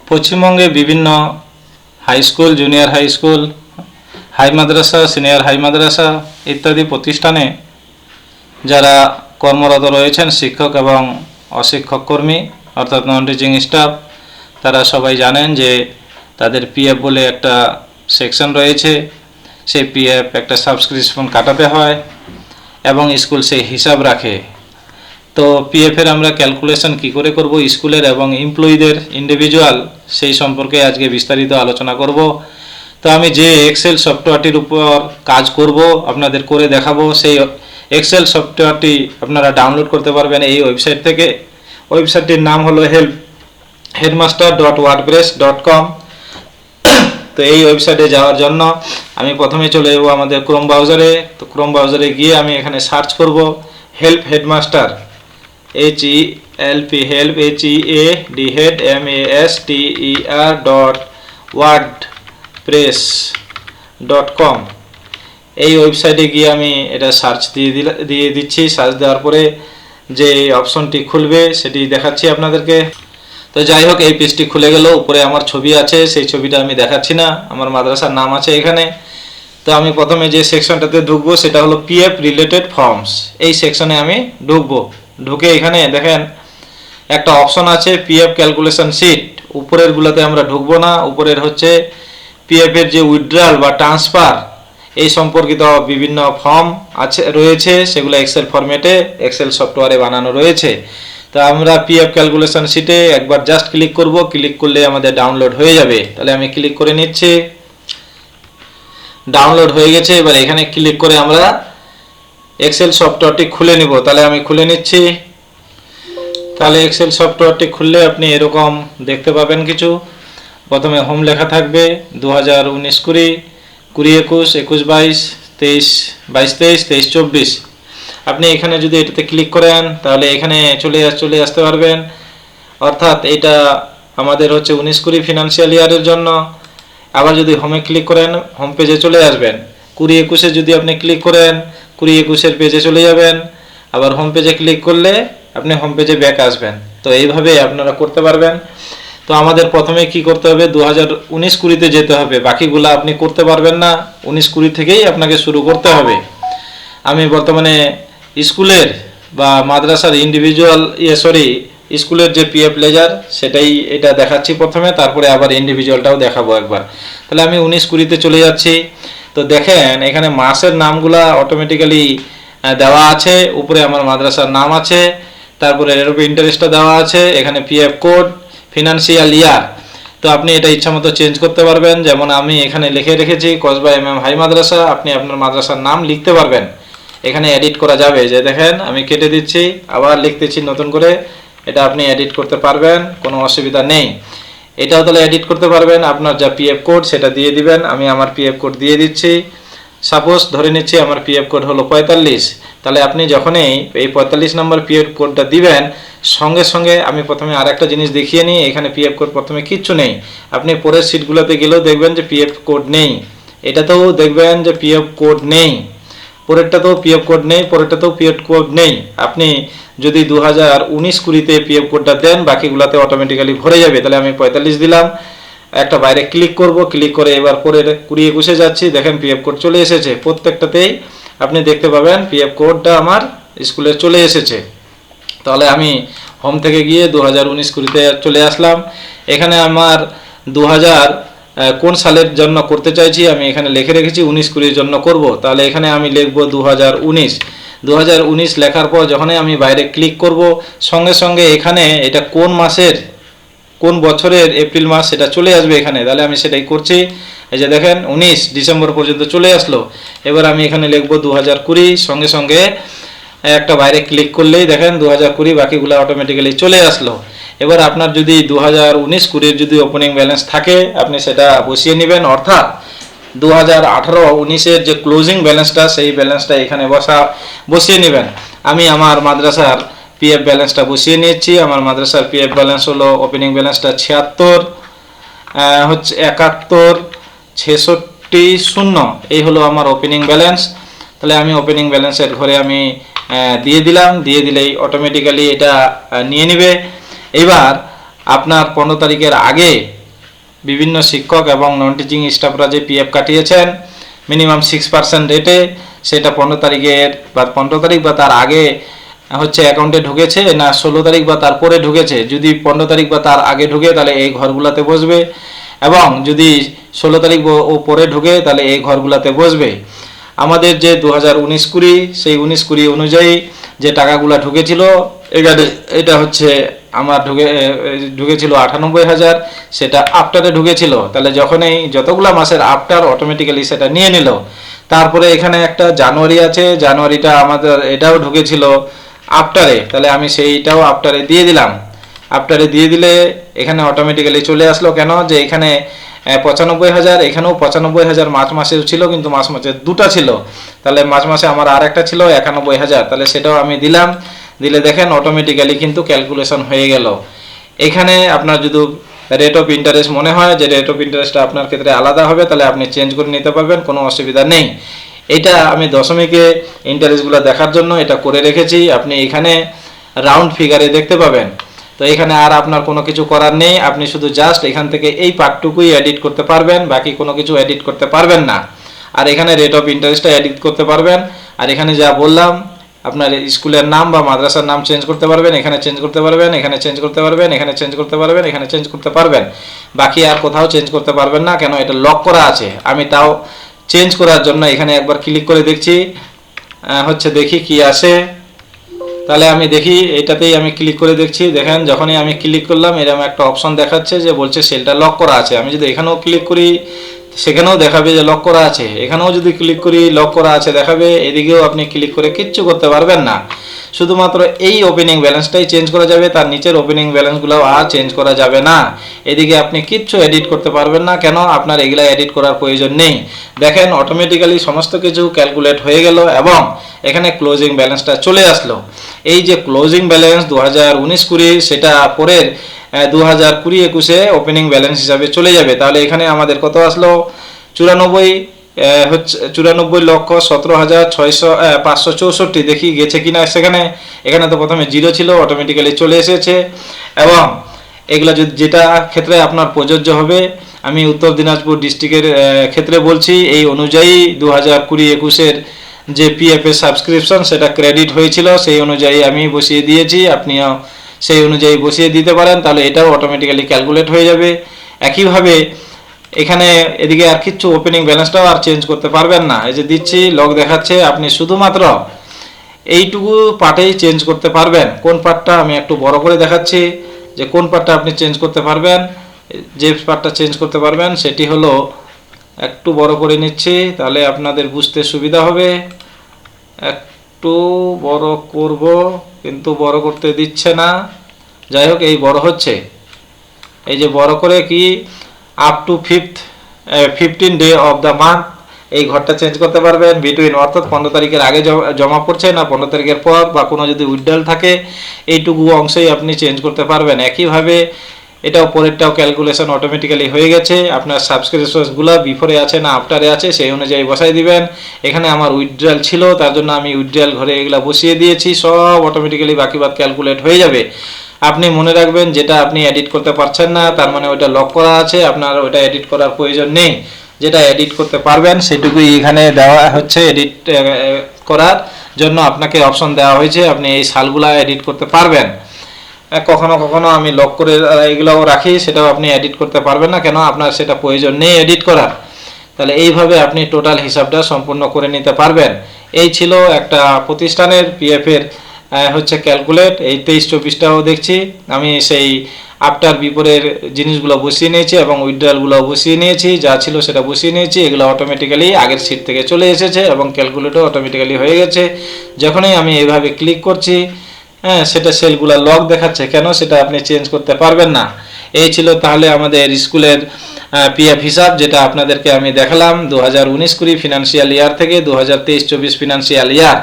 পশ্চিমবঙ্গে বিভিন্ন high school, junior high school, high মাদ্রাসা, সিনিয়র হাই মাদ্রাসা ইত্যাদি প্রতিষ্ঠানে যারা কর্মরত রয়েছেন শিক্ষক এবং অশিক্ষক কর্মী অর্থাৎ নন টিচিং স্টাফ, তারা সবাই জানেন যে তাদের পিএফ বলে একটা সেকশন রয়েছে। সেই পিএফ একটা সাবস্ক্রিপশন কাটাতে হয় এবং স্কুল সেই হিসাব রাখে। তো পিএফের আমরা ক্যালকুলেশন কি করে করব স্কুলের এবং এমপ্লয়ীদের ইন্ডিভিজুয়াল, সেই সম্পর্কে আজকে বিস্তারিত আলোচনা করব। তো আমি যে এক্সেল সফটওয়্যারটির উপর কাজ করব, আপনাদের করে দেখাবো, সেই এক্সেল সফটওয়্যারটি আপনারা ডাউনলোড করতে পারবেন এই ওয়েবসাইট থেকে। ওয়েবসাইটটির নাম হলো headmaster.wordpress.com। তো এই ওয়েবসাইটে যাওয়ার জন্য আমি প্রথমে চলে যাব আমাদের ক্রোম ব্রাউজারে। তো ক্রোম ব্রাউজারে গিয়ে আমি এখানে সার্চ করব help headmaster, HELP help HEDMASTER.wordpress.com। এই ওয়েবসাইটে গিয়ে আমি এটা সার্চ দিয়ে দিচ্ছি। সার্চ দেওয়ার পরে যে অপশনটি খুলবে সেটি দেখাচ্ছি আপনাদেরকে। তো যাই হোক, এই পেজটি খুলে গেল। উপরে আমার ছবি আছে, সেই ছবিটা আমি দেখাচ্ছি না, আমার মাদ্রাসার নাম আছে এখানে। তো আমি প্রথমে যে সেকশনটাতে ঢুকবো সেটা হলো পিএফ রিলেটেড ফর্মস। এই সেকশনে আমি ঢুকবো। ঢুকে এখানে দেখেন একটা অপশন আছে পিএফ ক্যালকুলেশন শিট। উপরের গুলাতে আমরা ঢুকবো না। উপরের হচ্ছে পিএফ এর যে উইথড্রয়াল বা ট্রান্সফার এই সম্পর্কিত বিভিন্ন ফর্ম রয়েছে, সেগুলো এক্সেল ফরম্যাটে এক্সেল সফটওয়্যারে বানানো রয়েছে। তো আমরা পিএফ ক্যালকুলেশন শিটে একবার জাস্ট ক্লিক করব। ক্লিক করলে আমাদের ডাউনলোড হয়ে যাবে। তাহলে আমি ক্লিক করে নিচ্ছি। ডাউনলোড হয়ে গেছে। এবার এখানে ক্লিক করে আমরা এক্সেল সফটওয়্যারটি খুলে নিব। তাহলে আমি খুলে নিচ্ছি। তাহলে এক্সেল সফটওয়্যারটি খুললে আপনি এরকম দেখতে পাবেন কিছু। প্রথমে হোম লেখা থাকবে 2019-20, 20-21, 21-22, 23-22, 23-24। আপনি এখানে যদি এটাতে ক্লিক করেন তাহলে এখানে চলে আসতে পারবেন। অর্থাৎ এটা আমাদের হচ্ছে 19-20 ফিনান্সিয়াল ইয়ারের জন্য। আবার যদি হোমে ক্লিক করেন হোম পেজে চলে আসবেন। 20-21-এ যদি আপনি ক্লিক করেন 20-21-এর পেজে চলে যাবেন। আবার হোম পেজে ক্লিক করলে আপনি হোম পেজে ব্যাক আসবেন। তো এইভাবে আপনারা করতে পারবেন। তো আমাদের প্রথমে কি করতে হবে, 2019-20-তে যেতে হবে। বাকিগুলো আপনি করতে পারবেন না, 19-20 থেকেই আপনাকে শুরু করতে হবে। আমি বর্তমানে স্কুলের বা মাদ্রাসার ইন্ডিভিজুয়াল স্কুলের যে পিএফ লেজার সেটাই এটা দেখাচ্ছি প্রথমে, তারপরে আবার ইন্ডিভিজুয়ালটাও দেখাবো একবার। তাহলে আমি 19-20-তে চলে যাচ্ছি। তো দেখেন এখানে মাসের নামগুলা অটোমেটিক্যালি দেওয়া আছে। উপরে আমার মাদ্রাসার নাম আছে, তারপরে এর উপর ইন্টারেস্টটা দেওয়া আছে, এখানে পিএফ কোড, ফিনান্সিয়াল ইয়ার। তো আপনি এটা ইচ্ছামতো চেঞ্জ করতে পারবেন। যেমন আমি এখানে লিখে রেখেছি কসবা MM হাই মাদ্রাসা। আপনি আপনার মাদ্রাসার নাম লিখতে পারবেন, এখানে এডিট করা যাবে। যে দেখেন আমি কেটে দিচ্ছি, আবার লিখতেছি নতুন করে। এটা আপনি এডিট করতে পারবেন, কোনো অসুবিধা নেই। এটাও তাহলে এডিট করতে পারবেন। আপনার যা পিএফ কোড সেটা দিয়ে দিবেন। আমি আমার পিএফ কোড দিয়ে দিচ্ছি। সাপোজ ধরে নিচ্ছি আমার পিএফ কোড হলো 45। তাহলে আপনি যখনই এই 45 নম্বর পিএফ কোডটা দিবেন, সঙ্গে সঙ্গে আমি প্রথমে আর একটা জিনিস দেখিয়ে নিই। এখানে পিএফ কোড প্রথমে কিচ্ছু নেই। আপনি পরের সিটগুলোতে গেলেও দেখবেন যে পিএফ কোড নেই। এটাতেও দেখবেন যে পিএফ কোড নেই। পরেরটাতেও পিএফ কোড নেই, পরেরটাতেও পিএফ কোড নেই। আপনি যদি 2019-20-তে পিএফ কোডটা দেন বাকিগুলোতে অটোমেটিক্যালি ভরে যাবে। তাহলে আমি 45 দিলাম, একটা বাইরে ক্লিক করব। ক্লিক করে এবার পরের 20-21-এ যাচ্ছি। দেখেন পিএফ কোড চলে এসেছে। প্রত্যেকটাতেই আপনি দেখতে পাবেন পিএফ কোডটা আমার স্কুলে চলে এসেছে। তাহলে আমি হোম থেকে গিয়ে 2019-20-তে চলে আসলাম। এখানে আমার 2000 কোন সালের জন্য করতে চাইছি আমি এখানে লিখে রেখেছি 19-20 জন্য করব। তাহলে এখানে আমি লিখব 2019 লেখার পর যখনই আমি বাইরে ক্লিক করব সঙ্গে সঙ্গে এখানে এটা কোন মাসের কোন বছরের এপ্রিল মাস সেটা চলে আসবে এখানে। তাহলে আমি সেটাই করছি। এই যে দেখেন 19 ডিসেম্বর পর্যন্ত চলে আসলো। এবার আমি এখানে লিখব 2020, সঙ্গে সঙ্গে একটা বাইরে ক্লিক করলেই দেখেন 2020 বাকিগুলো অটোমেটিক্যালি চলে আসলো। এবার আপনার যদি 2019-20 যদি ওপেনিং ব্যালেন্স থাকে আপনি সেটা বসিয়ে নেবেন। অর্থাৎ 2018-19-এর যে ক্লোজিং ব্যালেন্সটা সেই ব্যালেন্সটা এখানে বসিয়ে নেবেন। আমি আমার মাদ্রাসার পিএফ ব্যালেন্সটা বসিয়ে নিয়েছি। আমার মাদ্রাসার পিএফ ব্যালেন্স হলো ওপেনিং ব্যালেন্সটা 76 হচ্ছে 71-66-0। এই হলো আমার ওপেনিং ব্যালেন্স। তাহলে আমি ওপেনিং ব্যালেন্সের ঘরে আমি দিয়ে দিলাম। দিয়ে দিলেই অটোমেটিক্যালি এটা নিয়ে নেবে। এবার আপনার 15 তারিখের আগে বিভিন্ন শিক্ষক এবং নন টিচিং স্টাফরা যে পিএফ কাটিয়েছেন মিনিমাম 6% রেটে, সেটা 15 তারিখের বা 15 তারিখ বা তার আগে হচ্ছে অ্যাকাউন্টে ঢুকেছে না 16 তারিখ বা তার পরে ঢুকেছে। যদি 15 তারিখ বা তার আগে ঢুকে তাহলে এই ঘরগুলোতে বসবে, এবং যদি 16 তারিখ ও পরে ঢুকে তাহলে এই ঘরগুলোতে বসবে। আমাদের যে 2019-20 সেই 19-20 অনুযায়ী যে টাকাগুলো ঢুকেছিল, এখানে এটা হচ্ছে আমার ঢুকেছিল 98,000, সেটা আফটারে ঢুকেছিল। তাহলে যখনই যতগুলো মাসের আফটার অটোমেটিক্যালি সেটা নিয়ে নিল। তারপরে এখানে একটা জানুয়ারি আছে, জানুয়ারিটা আমাদের এটাও ঢুকেছিল আফটারে, তাহলে আমি সেইটাও আফটারে দিয়ে দিলাম। আফটারে দিয়ে দিলে এখানে অটোমেটিক্যালি চলে আসলো। কেন যে এখানে 95,000, এখানেও 95,000 মার্চ মাসেও ছিল, কিন্তু মার্চ মাসে দুটা ছিল, তাহলে মার্চ মাসে আমার আর একটা ছিল 91,000, তাহলে সেটাও আমি দিলাম। দিলে দেখেন অটোমেটিক্যালি কিন্তু ক্যালকুলেশন হয়ে গেল। এখানে আপনার যদি রেট অফ ইন্টারেস্ট মনে হয় যে রেট অফ ইন্টারেস্টটা আপনার ক্ষেত্রে আলাদা হবে, তাহলে আপনি চেঞ্জ করে নিতে পারবেন, কোনো অসুবিধা নেই। এটা আমি দশমিকে ইন্টারেস্টগুলো দেখার জন্য এটা করে রেখেছি, আপনি এখানে রাউন্ড ফিগারে দেখতে পাবেন। তো এখানে আর আপনার কোনো কিছু করার নেই, আপনি শুধু জাস্ট এখান থেকে এই পার্টটুকুই এডিট করতে পারবেন, বাকি কোনো কিছু এডিট করতে পারবেন না। আর এখানে রেট অফ ইন্টারেস্টটা এডিট করতে পারবেন। আর এখানে যা বললাম, আপনার স্কুলের নাম বা মাদ্রাসার নাম চেঞ্জ করতে পারবেন, এখানে চেঞ্জ করতে পারবেন, এখানে চেঞ্জ করতে পারবেন, এখানে চেঞ্জ করতে পারবেন, এখানে চেঞ্জ করতে পারবেন। বাকি আর কোথাও চেঞ্জ করতে পারবেন না, কেন এটা লক করা আছে। আমি তাও চেঞ্জ করার জন্য এখানে একবার ক্লিক করে দেখছি, দেখি কি আসে। তাহলে আমি দেখি, এটাতেই আমি ক্লিক করে দেখছি। দেখেন যখনই আমি ক্লিক করলাম এরকম একটা অপশন দেখাচ্ছে যে বলছে সেলটা লক করা আছে। আমি যদি এখানেও ক্লিক করি সেখানেও দেখাবে যে লক করা আছে, এখানেও যদি ক্লিক করি লক করা আছে দেখাবে, এদিকেও আপনি ক্লিক করে কিচ্ছু করতে পারবেন না। শুধুমাত্র এই ওপেনিং ব্যালেন্সটাই চেঞ্জ করা যাবে, তার নিচের ওপেনিং ব্যালেন্সগুলো আর চেঞ্জ করা যাবে না। এদিকে আপনি কিচ্ছু এডিট করতে পারবেন না, কেন আপনার এগুলা এডিট করার প্রয়োজন নেই। দেখেন অটোমেটিক্যালি সমস্ত কিছু ক্যালকুলেট হয়ে গেল এবং এখানে ক্লোজিং ব্যালেন্সটা চলে আসলো। এই যে ক্লোজিং ব্যালেন্স 2019-20 সেটা পরের 2020-21 ওপেনিং ব্যালেন্স হিসাবে চলে যাবে। তাহলে এখানে আমাদের কত আসলো? 94,17,564। দেখি গেছে কিনা সেখানে। এখানে তো প্রথমে 0 ছিল, অটোমেটিক্যালি চলে এসেছে। এবং এগুলা যেটা ক্ষেত্রে আপনার প্রযোজ্য হবে, আমি উত্তর দিনাজপুর ডিস্ট্রিক্টের ক্ষেত্রে বলছি, এই অনুযায়ী 2020-21 যে পিএফ এর সাবস্ক্রিপশন সেটা ক্রেডিট হয়েছিল, সেই অনুযায়ী আমি বসিয়ে দিয়েছি, আপনিও সেই অনুযায়ী বসিয়ে দিতে পারেন, তাহলে এটাও অটোমেটিক্যালি ক্যালকুলেট হয়ে যাবে। একইভাবে এখানে এদিকে আর কিচ্ছু ওপেনিং ব্যালেন্সটাও আর চেঞ্জ করতে পারবেন না। এই যে দিচ্ছি লক দেখাচ্ছে, আপনি শুধুমাত্র এইটুকু পার্টেই চেঞ্জ করতে পারবেন। কোন পার্টটা আমি একটু বড় করে দেখাচ্ছি যে কোন পার্টটা আপনি চেঞ্জ করতে পারবেন। যে পার্টটা চেঞ্জ করতে পারবেন সেটি হলো, একটু বড় করে নিচ্ছি তাহলে আপনাদের বুঝতে সুবিধা হবে। একটু বড় করব কিন্তু বড় করতে দিচ্ছে না, যাই হোক এই বড় হচ্ছে। এই যে বড় করে কি up to 15 day of the month এই ঘরটা চেঞ্জ করতে পারবেন। বিটুইন অর্থাৎ 15 তারিখের আগে জমা পড়ছে না 15 তারিখের পর, বা কোনো যদি উইথড্রল থাকে এইটুকু অংশেই আপনি চেঞ্জ করতে পারবেন। একইভাবে এটাও পরেরটাও ক্যালকুলেশন অটোমেটিক্যালি হয়ে গেছে। আপনার সাবস্ক্রিপশনসগুলো বিফোরে আছে না আফটারে আছে সেই অনুযায়ী বসাই দিবেন। এখানে আমার উইথড্রল ছিল, তার জন্য আমি উইথড্রল ঘরে এগুলা বসিয়ে দিয়েছি, সব অটোমেটিক্যালি বাকি বাদ ক্যালকুলেট হয়ে যাবে। আপনি মনে রাখবেন যেটা আপনি এডিট করতে পারছেন না তার মানে ওইটা লক করা আছে, আপনার ওইটা এডিট করার প্রয়োজন নেই। যেটা এডিট করতে পারবেন সেটুকুই এখানে দেওয়া হচ্ছে। এডিট করার জন্য আপনাকে অপশন দেওয়া হয়েছে, আপনি এই সালগুলা এডিট করতে পারবেন। কখনো কখনো আমি লক করে এগুলোও রাখি, সেটাও আপনি এডিট করতে পারবেন না, কেন আপনার সেটা প্রয়োজন নেই এডিট করার। তাহলে এইভাবে আপনি টোটাল হিসাবটা সম্পূর্ণ করে নিতে পারবেন। এই ছিল একটা প্রতিষ্ঠানের পিএফ এর ক্যালকুলেট। এই 23-24টাও দেখছি আমি সেই আফটার বিপরের জিনিসগুলো বসিয়ে নিয়েছি এবং উইথড্রলগুলো বসিয়ে নিয়েছি, যা ছিল সেটা বসিয়ে নিয়েছি। এগুলো অটোমেটিক্যালি আগের সিট থেকে চলে এসেছে এবং ক্যালকুলেটও অটোমেটিক্যালি হয়ে গেছে। যখনই আমি এইভাবে ক্লিক করছি সেটা সেলগুলো লক দেখাচ্ছে, কেন সেটা আপনি চেঞ্জ করতে পারবেন না। এই ছিল তাহলে আমাদের স্কুলের পিএফ হিসাব, যেটা আপনাদেরকে আমি দেখালাম 2019-20 ফিনান্সিয়াল ইয়ার থেকে 2023-24 ফিনান্সিয়াল ইয়ার।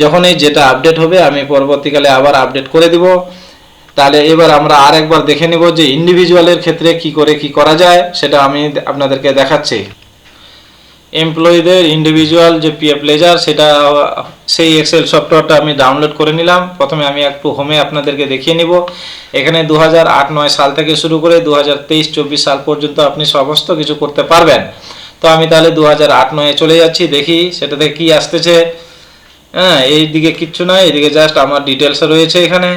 যখনই যেটা আপডেট হবে আমি পরবর্তীকালে আবার আপডেট করে দিব। তাহলে এবার আমরা আর একবার দেখে নেব যে ইন্ডিভিজুয়ালের ক্ষেত্রে কি করে কি করা যায়, সেটা আমি আপনাদেরকে দেখাচ্ছি। এমপ্লয়ীদের ইন্ডিভিজুয়াল যে পিএফ লেজার সেটা সেই এক্সেল সফটওয়্যারটা আমি ডাউনলোড করে নিলাম। প্রথমে আমি একটু হোমে আপনাদেরকে দেখিয়ে নিব। এখানে 2008-9 সাল থেকে শুরু করে 2023-24 সাল পর্যন্ত আপনি সমস্ত কিছু করতে পারবেন। তো আমি তাহলে 2008-9 চলে যাচ্ছি, দেখি সেটাতে কি আসতেছে। হ্যাঁ, এই দিকে কিচ্ছু নয়, এইদিকে জাস্ট আমার ডিটেলস রয়েছে এখানে।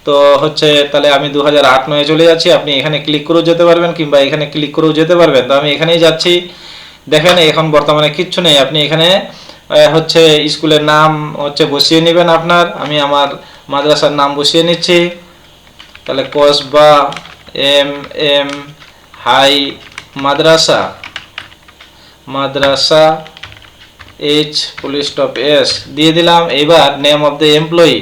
তো হচ্ছে তাহলে আমি 2008-9 চলে যাচ্ছি। আপনি এখানে ক্লিক করেও যেতে পারবেন কিংবা এখানে ক্লিক করেও যেতে পারবেন। তো আমি এখানেই যাচ্ছি। দেখেন এখন বর্তমানে কিচ্ছু নেই। আপনি এখানে হচ্ছে স্কুলের নাম হচ্ছে বসিয়ে নেবেন আপনার। আমি আমার মাদ্রাসার নাম বসিয়ে নিচ্ছি। তাহলে কসবা এম হাই মাদ্রাসা H_S দিয়ে দিলাম। এবার নেম অফ দ্য এমপ্লয়ি।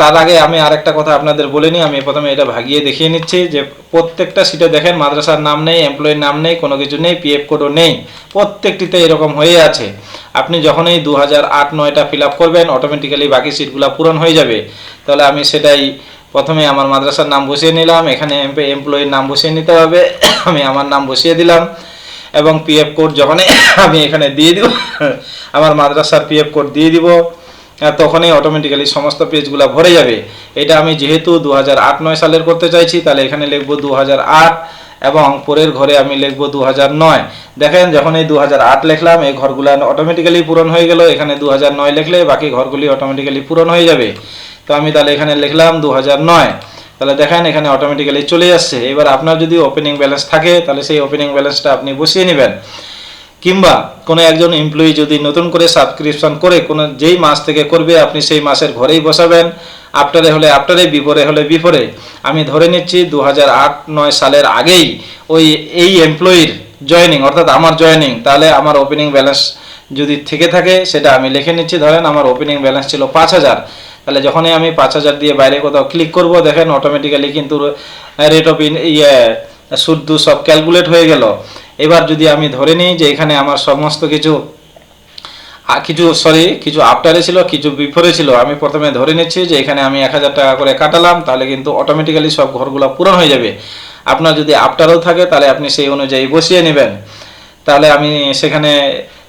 তার আগে আমি আরেকটা কথা আপনাদের বলে নিই, আমি প্রথমে এটা ভাগিয়ে দেখিয়ে নিচ্ছি যে প্রত্যেকটা সিটে দেখেন মাদ্রাসার নাম নেই, এমপ্লয়ির নাম নেই, কোনো কিছু নেই, পিএফ কোডও নেই, প্রত্যেকটিতে এরকম হয়ে আছে। আপনি যখনই 2008-9টা ফিল আপ করবেন অটোমেটিক্যালি বাকি সিটগুলো পূরণ হয়ে যাবে। তাহলে আমি সেটাই প্রথমে আমার মাদ্রাসার নাম বসিয়ে নিলাম। এখানে এমপ্লয়ির নাম বসিয়ে নিতে হবে। আমি আমার নাম বসিয়ে দিলাম এবং পিএফ কোড যখনই আমি এখানে দিয়ে দিব, আমার মাদ্রাসার পিএফ কোড দিয়ে দিব, তখনই অটোমেটিক্যালি সমস্ত পেজগুলো ভরে যাবে। এটা আমি যেহেতু 2008-9 সালের করতে চাইছি, তাহলে এখানে লিখব 2008 এবং পরের ঘরে আমি লিখব 2009। দেখেন যখন এই 2008 লিখলাম এই ঘরগুলো অটোমেটিক্যালি পূরণ হয়ে গেল। এখানে 2009 লিখলে বাকি ঘরগুলি অটোমেটিক্যালি পূরণ হয়ে যাবে। তো আমি তাহলে এখানে লিখলাম 2009। তাহলে দেখেন এখানে অটোমেটিক্যালি চলে আসছে। এবার আপনার যদি ওপেনিং ব্যালেন্স থাকে তাহলে সেই ওপেনিং ব্যালেন্সটা আপনি বসিয়ে নেবেন, কিংবা কোনো একজন এমপ্লয়ি যদি নতুন করে সাবস্ক্রিপশন করে কোনো যেই মাস থেকে করবে আপনি সেই মাসের ঘরেই বসাবেন। আফটারে হলে আফটারে, বিফোরে হলে বিফোরে। আমি ধরে নিচ্ছি 2008-9 সালের আগেই এই এমপ্লয়ির জয়েনিং অর্থাৎ আমার জয়েনিং, তাহলে আমার ওপেনিং ব্যালেন্স যদি থেকে থাকে সেটা আমি লিখে নিচ্ছি। ধরেন আমার ওপেনিং ব্যালেন্স ছিল 5000। তাহলে যখনই আমি 5000 দিয়ে বাইরে কোথাও ক্লিক করব দেখেন অটোমেটিক্যালি কিন্তু রেট অফ সুদ সব ক্যালকুলেট হয়ে গেল। এবার যদি আমি ধরে নিই যে এখানে আমার সমস্ত কিছু আফটারে ছিল, কিছু বিফোরে ছিল, আমি প্রথমে ধরে নিচ্ছি যে এখানে আমি 1000 টাকা করে কাটালাম, তাহলে কিন্তু অটোমেটিক্যালি সব ঘরগুলো পূরণ হয়ে যাবে। আপনার যদি আফটারও থাকে তাহলে আপনি সেই অনুযায়ী বসিয়ে নেবেন। তাহলে আমি সেখানে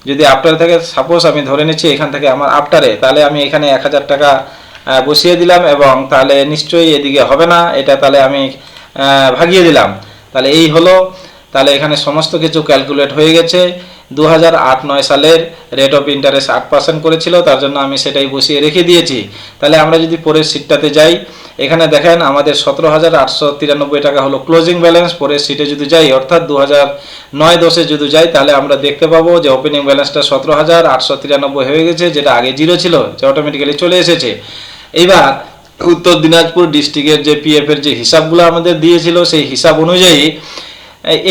যদি আফটারে থাকে, সাপোজ আমি ধরে নিচ্ছি এখান থেকে আমার আফটারে, তাহলে আমি এখানে 1000 টাকা বসিয়ে দিলাম এবং তাহলে নিশ্চয়ই এদিকে হবে না, এটা তাহলে আমি ভাগিয়ে দিলাম। তাহলে এই হলো। তাহলে এখানে সমস্ত কিছু ক্যালকুলেট হয়ে গেছে। 2008-9 সালের রেট অফ ইন্টারেস্ট 8% করেছিল, তার জন্য আমি সেটাই বসিয়ে রেখে দিয়েছি। তাহলে আমরা যদি পরের সিটটাতে যাই, এখানে দেখেন আমাদের 17,893 টাকা হলো ক্লোজিং ব্যালেন্স। পরের সিটে যদি যাই অর্থাৎ 2009-10-এ যদি যাই তাহলে আমরা দেখতে পাবো যে ওপেনিং ব্যালেন্সটা 17,893 হয়ে গেছে, যেটা আগে 0 ছিল, যে অটোমেটিক্যালি চলে এসেছে। এইবার উত্তর দিনাজপুর ডিস্ট্রিক্টের যে পিএফ এর যে হিসাবগুলো আমাদের দিয়েছিল সেই হিসাব অনুযায়ী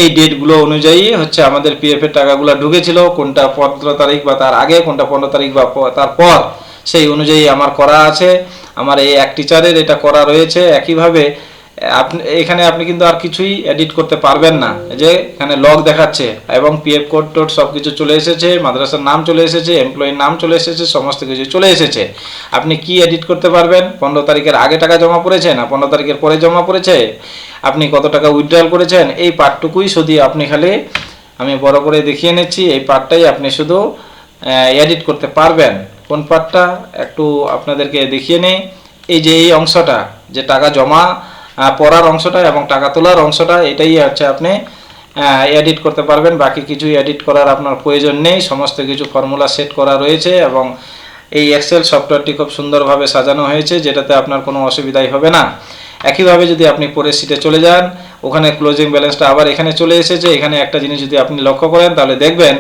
এই ডেটগুলো অনুযায়ী হচ্ছে আমাদের পিএফ এর টাকাগুলো ঢুকেছিল, কোনটা 15 তারিখ বা তার আগে, কোনটা 15 তারিখ বা তারপর, সেই অনুযায়ী আমার করা আছে। আমার এই এক টিচারের এটা করা রয়েছে। একইভাবে আপনি কিন্তু আর কিছুই এডিট করতে পারবেন না, যে এখানে লগ দেখাচ্ছে এবং পিএফ কোড টোড সব কিছু চলে এসেছে, মাদ্রাসার নাম চলে এসেছে, এমপ্লয়ির নাম চলে এসেছে, সমস্ত কিছু চলে এসেছে। আপনি কি এডিট করতে পারবেন? 15 তারিখের আগে টাকা জমা পড়েছে না 15 তারিখের পরে জমা পড়েছে, আপনি কত টাকা উইথড্রল করেছেন, এই পার্টটুকুই শুধু আপনি খালি, আমি বড় করে দেখিয়ে নিচ্ছি, এই পার্টটাই আপনি শুধু এডিট করতে পারবেন। কোন পার্টটা একটু আপনাদেরকে দেখিয়ে নেই। এই যে এই অংশটা, যে টাকা জমা পড়ার অংশটা এবং টাকা তোলার অংশটা, এটাই হচ্ছে আপনি এডিট করতে পারবেন। বাকি কিছু এডিট করার আপনার প্রয়োজন নেই, সমস্ত কিছু ফর্মুলা সেট করা রয়েছে এবং এই এক্সেল সফটওয়্যারটি খুব সুন্দরভাবে সাজানো হয়েছে, যেটাতে আপনার কোনো অসুবিধাই হবে না। একইভাবে যদি আপনি পরের সিটে চলে যান, ওখানে ক্লোজিং ব্যালেন্সটা আবার এখানে চলে এসেছে। এখানে একটা জিনিস যদি আপনি লক্ষ্য করেন তাহলে দেখবেন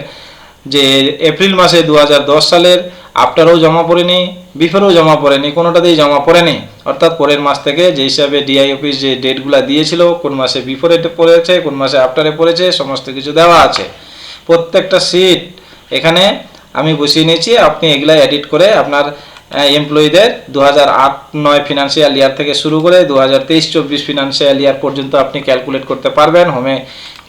যে এপ্রিল মাসে 2010 সালের আফটারও জমা পড়েনি, বিফোরেও জমা পড়েনি, কোনোটাতেই জমা পড়েনি। অর্থাৎ পরের মাস থেকে যে হিসাবে ডিআই অফিস যে ডেটগুলো দিয়েছিল, কোন মাসে বিফোরে পড়েছে, কোন মাসে আফটারে পড়েছে, সমস্ত কিছু দেওয়া আছে। প্রত্যেকটা সিট এখানে আমি বসিয়ে নিয়েছি। আপনি এগুলা এডিট করে আপনার এমপ্লয়ীদের 2008-9 ফিনান্সিয়াল ইয়ার থেকে শুরু করে 2023-24 ফিনান্সিয়াল ইয়ার পর্যন্ত আপনি ক্যালকুলেট করতে পারবেন। হোমে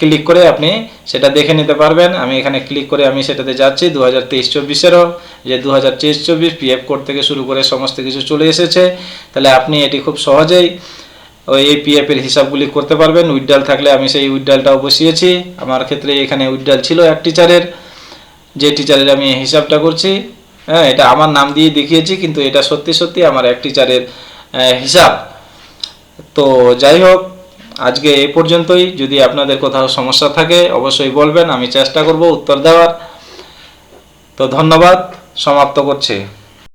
ক্লিক করে আপনি সেটা দেখে নিতে পারবেন। আমি এখানে ক্লিক করে আমি সেটাতে যাচ্ছি। 2023-24-এরও যে 2023-24 পিএফ কোড থেকে শুরু করে সমস্ত কিছু চলে এসেছে। তাহলে আপনি এটি খুব সহজেই এই পিএফ এর হিসাবগুলি করতে পারবেন। উইথড্রল থাকলে আমি সেই উইথড্রলটাও বসিয়েছি। আমার ক্ষেত্রে এখানে উইথড্রল ছিল এক টিচারের, যে টিচারের আমি হিসাবটা করছি, হ্যাঁ, এটা আমার নাম দিয়ে দেখিয়েছি, কিন্তু এটা সত্যি সত্যি আমার এক টিচারের হিসাব। তো যাই হোক, আজকে এই পর্যন্তই। যদি আপনাদের কোথাও সমস্যা থাকে অবশ্যই বলবেন, আমি চেষ্টা করব উত্তর দেওয়ার। তো ধন্যবাদ, সমাপ্ত করছি।